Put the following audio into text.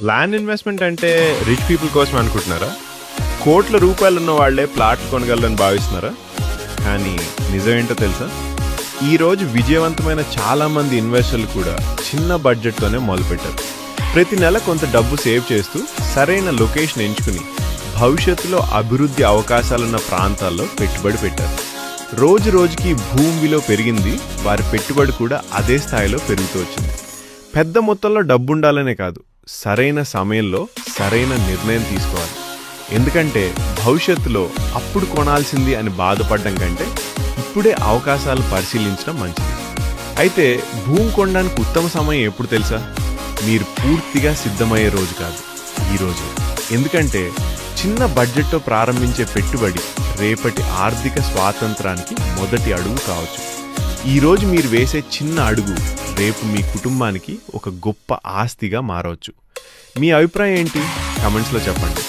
Land investment అంటే rich people కోసం అనుకుంటున్నారా? కోట్ల రూపాయలు ఉన్న వాళ్లే ప్లాట్ కొనగలరని భావిస్తున్నారా? కానీ నిజమేంటో తెలుసా? ఈరోజు విజయవంతమైన చాలామంది ఇన్వెస్టర్లు కూడా చిన్న బడ్జెట్తోనే మొదలుపెట్టారు. ప్రతి నెల కొంత డబ్బు సేవ్ చేస్తూ సరైన లొకేషన్ ఎంచుకుని భవిష్యత్తులో అభివృద్ధి అవకాశాలున్న ప్రాంతాల్లో పెట్టుబడి పెట్టారు. రోజు రోజుకి భూమి విలువ పెరిగింది, వారి పెట్టుబడి కూడా అదే స్థాయిలో పెరుగుతూ వచ్చింది. పెద్ద మొత్తంలో డబ్బు ఉండాలనే కాదు, సరైన సమయంలో సరైన నిర్ణయం తీసుకోవాలి. ఎందుకంటే భవిష్యత్తులో అప్పుడు కొనాల్సింది అని బాధపడడం కంటే ఇప్పుడే అవకాశాలు పరిశీలించడం మంచిది. అయితే భూమి కొనడానికి ఉత్తమ సమయం ఎప్పుడు తెలుసా? మీరు పూర్తిగా సిద్ధమయ్యే రోజు కాదు, ఈరోజు. ఎందుకంటే చిన్న బడ్జెట్తో ప్రారంభించే పెట్టుబడి రేపటి ఆర్థిక స్వాతంత్రానికి మొదటి అడుగు కావచ్చు. ఈరోజు మీరు వేసే చిన్న అడుగు రేపు మీ కుటుంబానికి ఒక గొప్ప ఆస్తిగా మారవచ్చు. మీ అభిప్రాయం ఏంటి? కమెంట్స్లో చెప్పండి.